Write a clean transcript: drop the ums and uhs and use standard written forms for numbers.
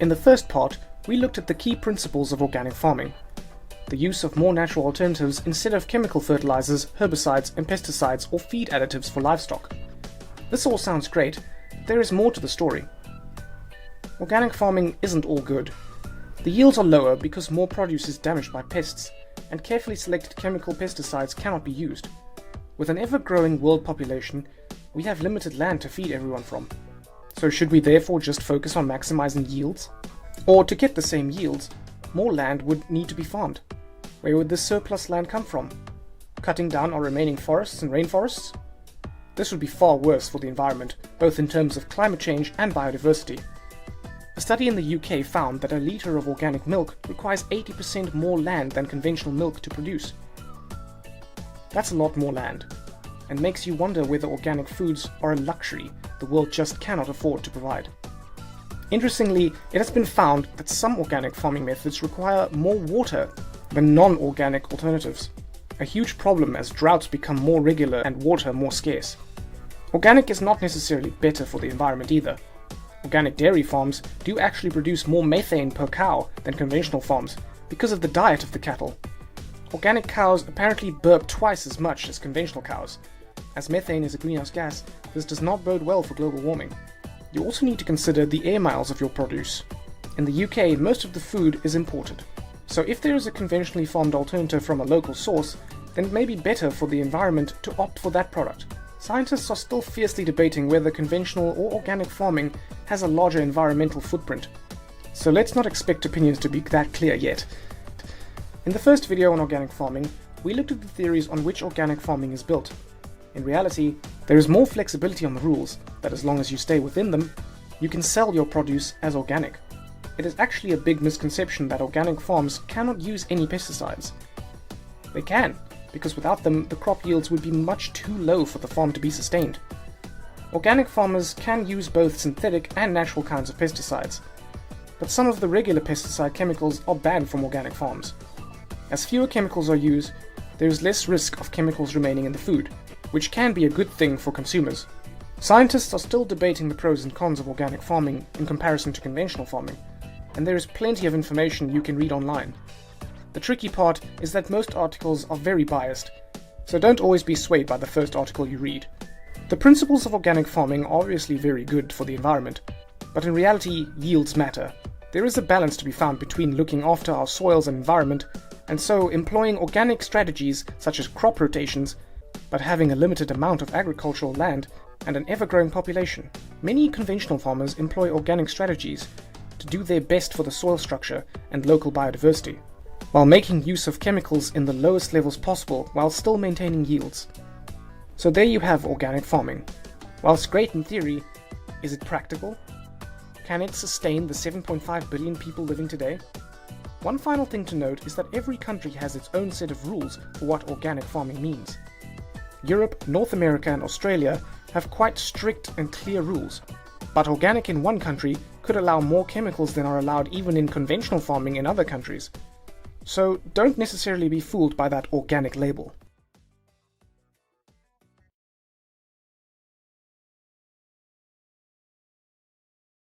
In the first part, we looked at the key principles of organic farming. The use of more natural alternatives instead of chemical fertilizers, herbicides and pesticides or feed additives for livestock. This all sounds great, but there is more to the story. Organic farming isn't all good. The yields are lower because more produce is damaged by pests, and carefully selected chemical pesticides cannot be used. With an ever-growing world population, we have limited land to feed everyone from. So should we therefore just focus on maximizing yields? Or to get the same yields, more land would need to be farmed. Where would this surplus land come from? Cutting down our remaining forests and rainforests? This would be far worse for the environment, both in terms of climate change and biodiversity. A study in the UK found that a litre of organic milk requires 80% more land than conventional milk to produce. That's a lot more land, and makes you wonder whether organic foods are a luxury the world just cannot afford to provide. Interestingly, it has been found that some organic farming methods require more water than non-organic alternatives, a huge problem as droughts become more regular and water more scarce. Organic is not necessarily better for the environment either. Organic dairy farms do actually produce more methane per cow than conventional farms because of the diet of the cattle. Organic cows apparently burp twice as much as conventional cows. As methane is a greenhouse gas, this does not bode well for global warming. You also need to consider the air miles of your produce. In the UK, most of the food is imported. So if there is a conventionally farmed alternative from a local source, then it may be better for the environment to opt for that product. Scientists are still fiercely debating whether conventional or organic farming has a larger environmental footprint. So let's not expect opinions to be that clear yet. In the first video on organic farming, we looked at the theories on which organic farming is built. In reality, there is more flexibility on the rules, that as long as you stay within them, you can sell your produce as organic. It is actually a big misconception that organic farms cannot use any pesticides. They can, because without them, the crop yields would be much too low for the farm to be sustained. Organic farmers can use both synthetic and natural kinds of pesticides, but some of the regular pesticide chemicals are banned from organic farms. As fewer chemicals are used, there is less risk of chemicals remaining in the food, which can be a good thing for consumers. Scientists are still debating the pros and cons of organic farming in comparison to conventional farming, and there is plenty of information you can read online. The tricky part is that most articles are very biased, so don't always be swayed by the first article you read. The principles of organic farming are obviously very good for the environment, but in reality, yields matter. There is a balance to be found between looking after our soils and environment, and so employing organic strategies such as crop rotations, but having a limited amount of agricultural land and an ever-growing population. Many conventional farmers employ organic strategies to do their best for the soil structure and local biodiversity, while making use of chemicals in the lowest levels possible while still maintaining yields. So there you have organic farming. Whilst great in theory, is it practical? Can it sustain the 7.5 billion people living today? One final thing to note is that every country has its own set of rules for what organic farming means. Europe, North America and Australia have quite strict and clear rules, but organic in one country could allow more chemicals than are allowed even in conventional farming in other countries. So don't necessarily be fooled by that organic label.